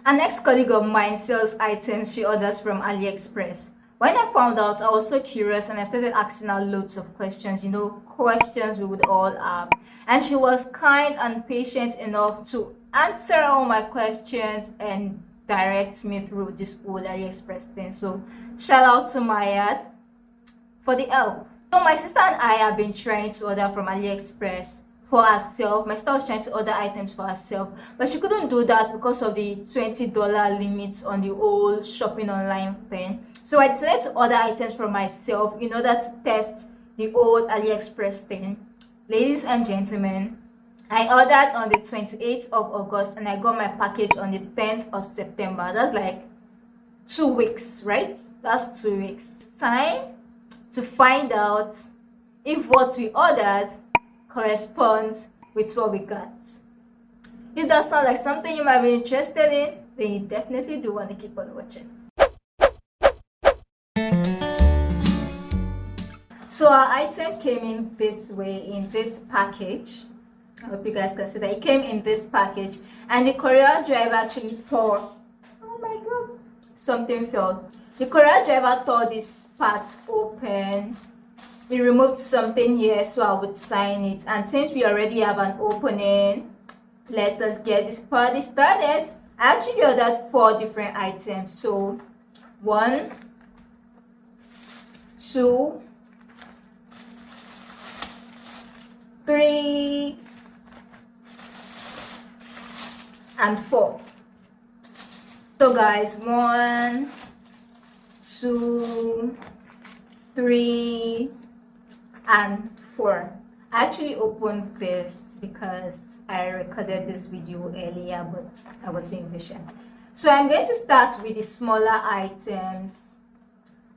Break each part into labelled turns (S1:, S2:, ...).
S1: An ex-colleague of mine sells items she orders from Aliexpress. When I found out, I was so curious and I started asking her loads of questions, questions we would all have. And she was kind and patient enough to answer all my questions and direct me through this whole Aliexpress thing. So shout out to Maya for the help. So my sister and I have been trying to order from Aliexpress for herself. My sister was trying to order items for herself, but she couldn't do that because of the $20 limits on the whole shopping online thing. So I decided to order items for myself in order to test the old Aliexpress thing. Ladies and gentlemen, I ordered on the 28th of August and I got my package on the 10th of September. That's like 2 weeks, right? That's 2 weeks. Time to find out if what we ordered corresponds with what we got. If that sounds like something you might be interested in, then you definitely do want to keep on watching. So our item came in this way, in this package. I hope you guys can see that it came in this package, and the courier driver actually tore, oh my god, something fell. The courier driver tore this part open. He removed something here so I would sign it, and since we already have an opening, let us get this party started. I actually ordered 4 different items, so 1, 2, 3 and 4. So guys, 1, 2, 3 and 4. I actually opened this because I recorded this video earlier, but I was so impatient. So I'm going to start with the smaller items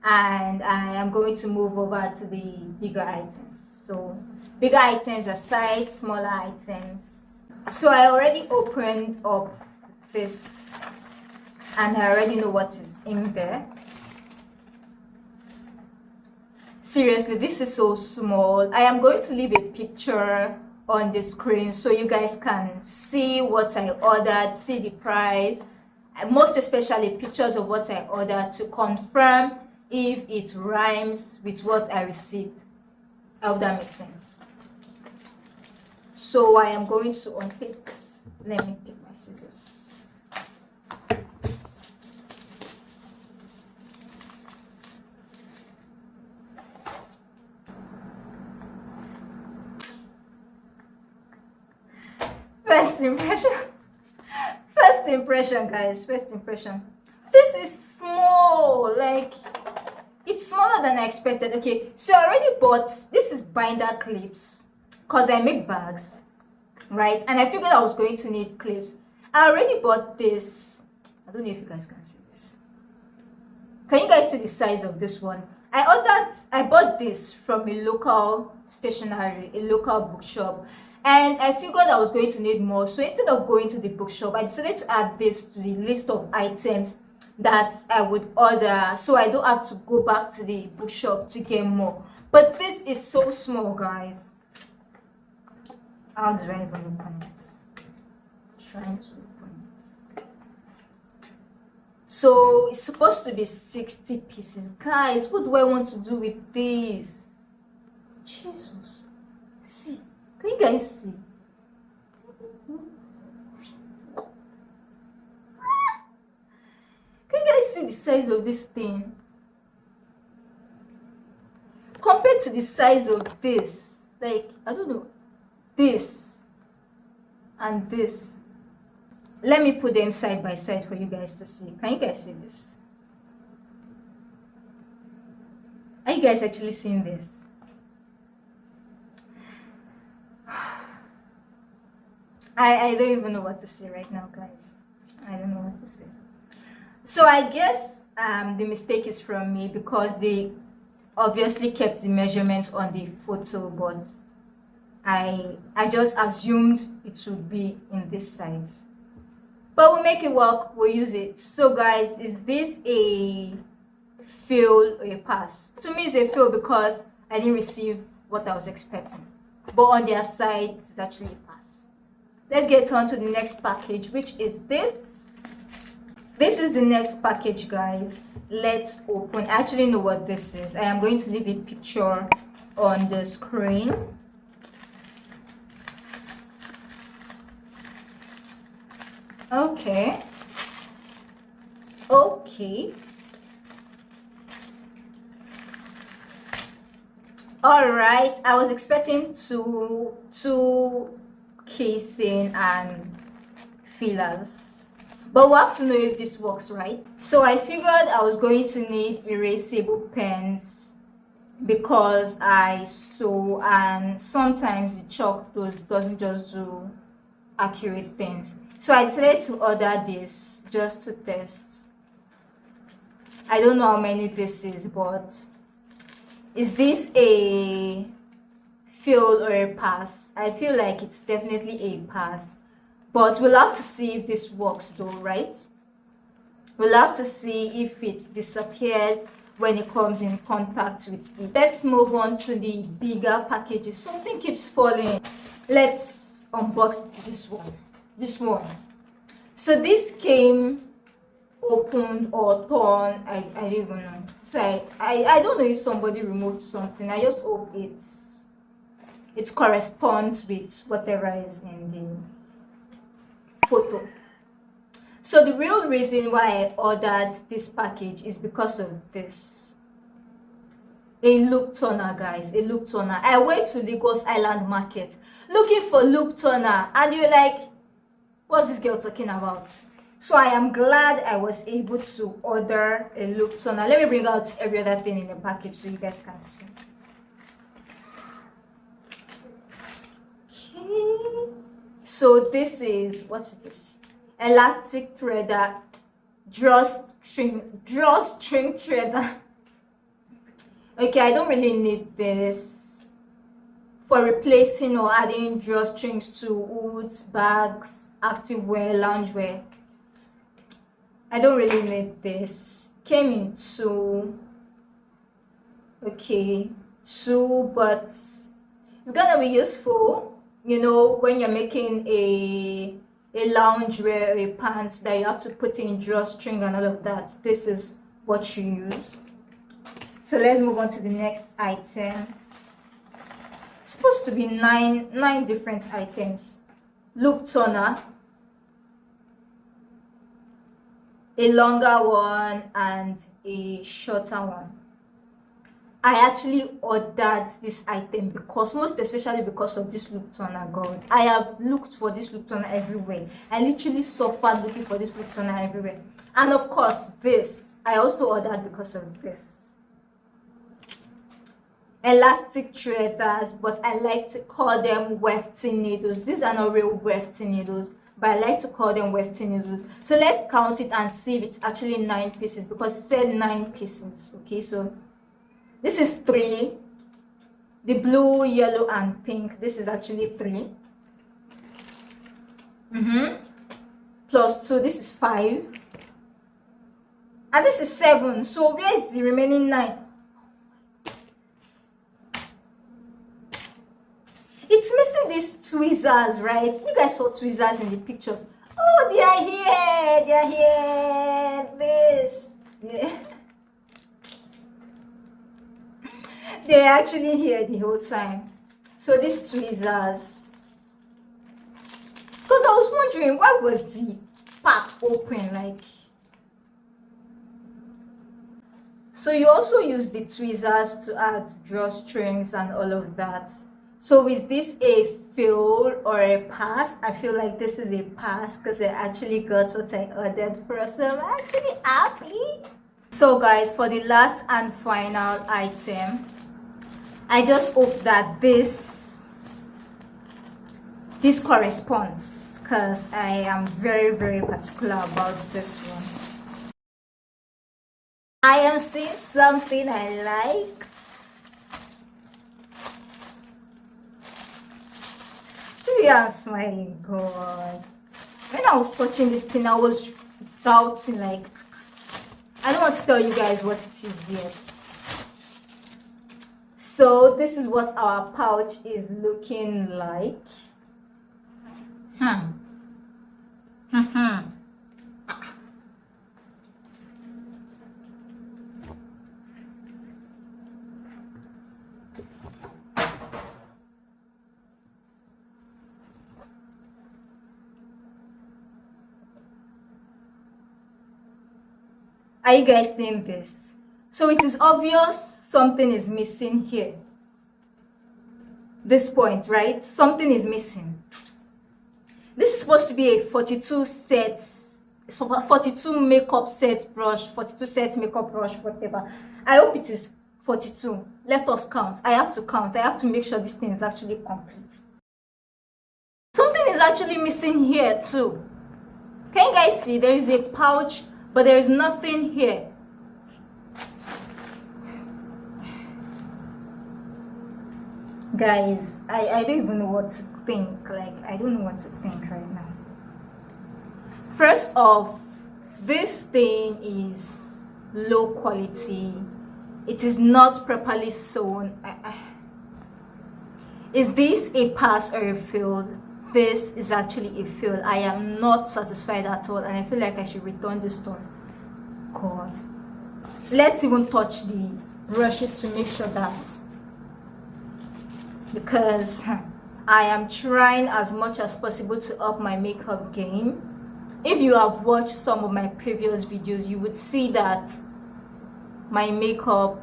S1: and I am going to move over to the bigger items. So bigger items aside, smaller items. So I already opened up this and I already know what is in there. Seriously, this is so small. I am going to leave a picture on the screen so you guys can see what I ordered, see the price, and most especially pictures of what I ordered to confirm if it rhymes with what I received. I hope that makes sense. So I am going to unpick this. Let me pick my scissors. First impression guys, first impression. This is small, like it's smaller than I expected. Okay, so I already bought, this is binder clips because I make bags, right? And I figured I was going to need clips. I already bought this. I don't know if you guys can see this. Can you guys see the size of this one? I bought this from a local stationery, a local bookshop, and I figured I was going to need more. So instead of going to the bookshop, I decided to add this to the list of items that I would order, so I don't have to go back to the bookshop to get more. But this is so small guys. How do I even open it? Trying to open it. So it's supposed to be 60 pieces. Guys, what do I want to do with this? Jesus. See. Can you guys see? Can you guys see the size of this thing? Compared to the size of this, like, I don't know, this and this. Let me put them side by side for you guys to see. Can you guys see this? Are you guys actually seeing this? I don't even know what to say right now, guys. I don't know what to say. So I guess the mistake is from me because they obviously kept the measurements on the photo, but I just assumed it would be in this size. But we'll make it work, we'll use it. So guys, is this a fail or a pass? To me it's a fail because I didn't receive what I was expecting. But on their side, it's actually a pass. Let's get on to the next package, which is this. This is the next package, guys. Let's open. I actually know what this is. I am going to leave a picture on the screen. Okay. All right, I was expecting two casing and fillers, but we'll have to know if this works, right? So I figured I was going to need erasable pens because I sew, and sometimes the chalk doesn't just do accurate things. So I decided to order this just to test. I don't know how many this is, but is this a fail or a pass? I feel like it's definitely a pass, but we'll have to see if this works though, right? We'll have to see if it disappears when it comes in contact with it. Let's move on to the bigger packages. Something keeps falling. Let's unbox this one. So this came opened or torn. I don't even know. So I don't know if somebody removed something. I just hope it corresponds with whatever is in the photo. So the real reason why I ordered this package is because of this. A loop toner, guys. A loop toner. I went to Lagos Island Market looking for loop toner, and you're like, what's this girl talking about? So I am glad I was able to order a loop toner. Let me bring out every other thing in the package so you guys can see. Okay. So this is, what is this? Elastic threader, drawstring threader. Okay, I don't really need this for replacing or adding drawstrings to hoods, bags, activewear, loungewear. I don't really need this. Came in two, but it's gonna be useful, you know, when you're making a loungewear, a pants that you have to put in drawstring and all of that. This is what you use. So let's move on to the next item. It's supposed to be nine different items. Loop toner, a longer one and a shorter one. I actually ordered this item because, most especially because of this loop toner, God. I have looked for this loop toner everywhere. I literally suffered looking for this loop toner everywhere. And of course, this I also ordered because of this. Elastic threaders, but I like to call them wefting needles. These are not real wefting needles, but I like to call them wefting needles. So let's count it and see if it's actually 9 pieces, because it said 9 pieces. Okay, so this is 3. The blue, yellow, and pink. This is actually 3. Plus 2. This is 5. And this is 7. So where is the remaining 9? It's missing these tweezers, right? You guys saw tweezers in the pictures. Oh, they are here. They are here. This. Yeah. They're actually here the whole time. So these tweezers. Because I was wondering, why was the pack open? Like, so you also use the tweezers to add drawstrings and all of that. So is this a fail or a pass? I feel like this is a pass because I actually got what I ordered for, so I'm actually happy. So guys, for the last and final item, I just hope that this corresponds, because I am very, very particular about this one. I am seeing something I like. See, I'm smiling, God. When I was touching this thing, I was doubting, like, I don't want to tell you guys what it is yet. So this is what our pouch is looking like. Are you guys seeing this? So it is obvious something is missing here. This point, right? Something is missing. This is supposed to be a 42 sets, so 42 makeup set brush, 42 set makeup brush, whatever. I hope it is 42. Let us count. I have to count. I have to make sure this thing is actually complete. Something is actually missing here too. Can you guys see? There is a pouch, but there is nothing here. Guys, I don't even know what to think. Like, I don't know what to think right now. First off, this thing is low quality. It is not properly sewn. Is this a pass or a fail? This is actually a fail. I am not satisfied at all, and I feel like I should return this stuff. God, let's even touch the brushes to make sure that, because I am trying as much as possible to up my makeup game. If you have watched some of my previous videos, you would see that my makeup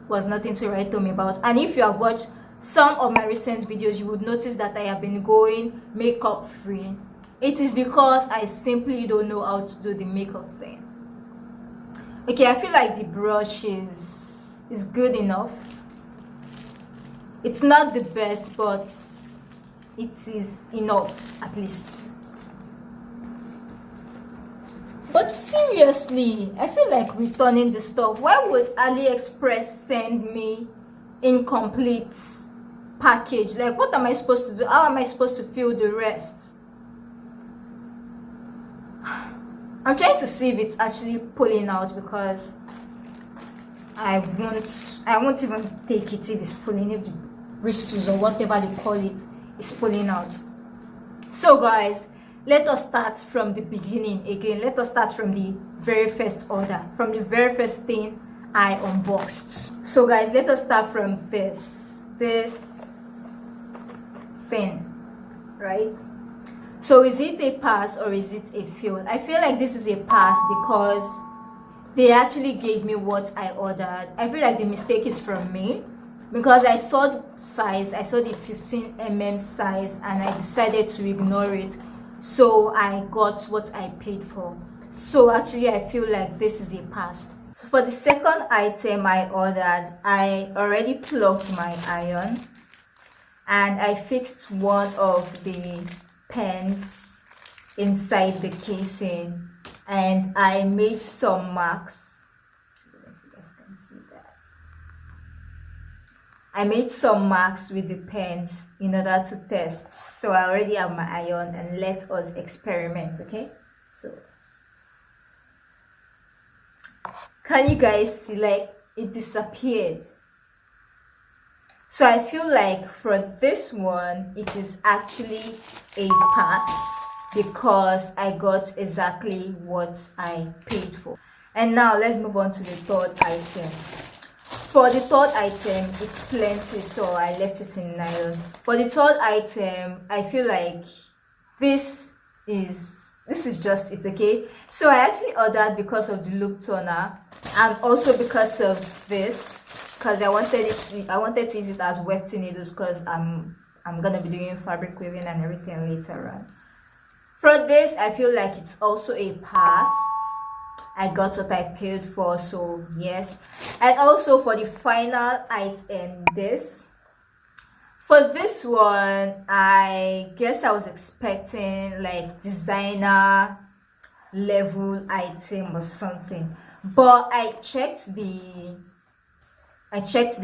S1: was nothing to write home about. And if you have watched some of my recent videos, you would notice that I have been going makeup free. It is because I simply don't know how to do the makeup thing. Okay, I feel like the brush is good enough. It's not the best, but it is enough at least. But seriously, I feel like returning the stuff. Why would AliExpress send me incomplete package? Like, what am I supposed to do? How am I supposed to fill the rest? I'm trying to see if it's actually pulling out, because I won't even take it if it's pulling, if the bristles or whatever they call it is pulling out. So guys, let us start from the beginning again. Let us start from the very first order, from the very first thing I unboxed. So guys, let us start from this thing, right? So is it a pass or is it a fail? I feel like this is a pass because they actually gave me what I ordered. I feel like the mistake is from me, because I saw the size, I saw the 15 mm size, and I decided to ignore it. So I got what I paid for. So actually I feel like this is a pass. So for the second item I ordered, I already plugged my iron and I fixed one of the pens inside the casing, and I made some marks. I don't know if you guys can see that. I made some marks with the pens in order to test. So I already have my iron, and let us experiment. Okay, so can you guys see, like, it disappeared? So I feel like for this one, it is actually a pass because I got exactly what I paid for. And now let's move on to the third item. For the third item, it's plenty, so I left it in nylon. For the third item, I feel like this is just it. Okay, so I actually ordered because of the loop toner, and also because of this, because I wanted to use it as wefting needles, because I'm gonna be doing fabric weaving and everything later on. For this, I feel like it's also a pass. I got what I paid for, so yes. And also for the final item, for this one, I guess I was expecting like designer level item or something, but I checked the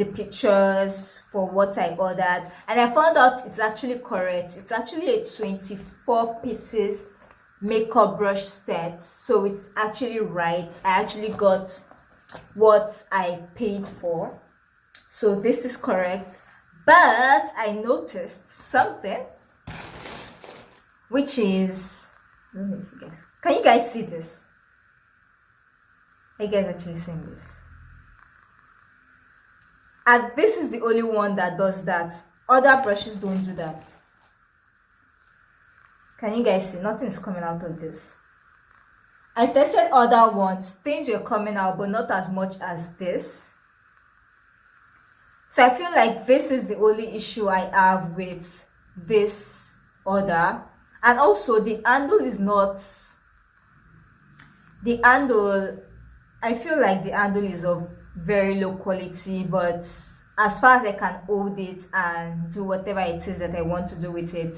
S1: pictures for what I ordered, and I found out it's actually correct. It's actually a 24 pieces makeup brush set, so it's actually right. I actually got what I paid for, so this is correct. But I noticed something, which is, I don't know if you guys, can you guys see this? Are you guys actually seeing this? And this is the only one that does that. Other brushes don't do that. Can you guys see? Nothing is coming out of this. I tested other ones. Things were coming out, but not as much as this. So I feel like this is the only issue I have with this order. And also the handle is not, the handle, I feel like the handle is of very low quality, but as far as I can hold it and do whatever it is that I want to do with it,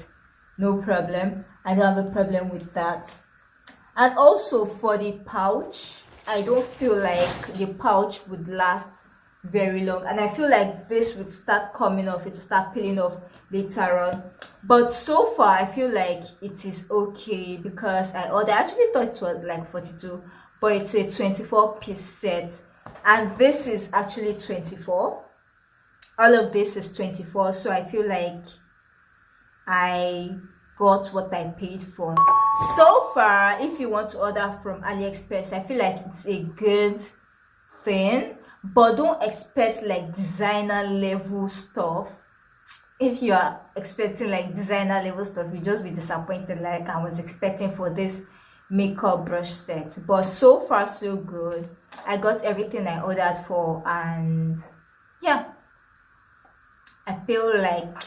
S1: no problem. I don't have a problem with that. And also for the pouch, I don't feel like the pouch would last very long, and I feel like this would start coming off, it will start peeling off later on. But so far I feel like it is okay, because I actually thought it was like 42, but it's a 24-piece set, and this is actually 24. All of this is 24, so I feel like I got what I paid for. So far, if you want to order from AliExpress, I feel like it's a good thing, but don't expect like designer level stuff. If you are expecting like designer level stuff, you just be disappointed like I was expecting for this makeup brush set. But so far so good. I got everything I ordered for, and yeah, I feel like,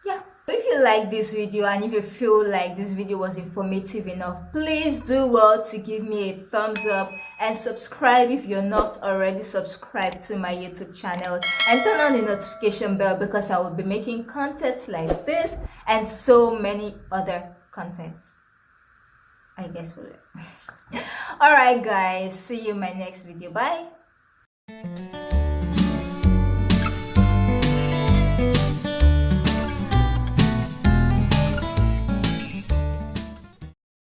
S1: yeah. If you like this video and if you feel like this video was informative enough, please do well to give me a thumbs up and subscribe if you're not already subscribed to my YouTube channel, and turn on the notification bell, because I will be making content like this and so many other contents. I guess we'll Alright guys, see you in my next video. Bye.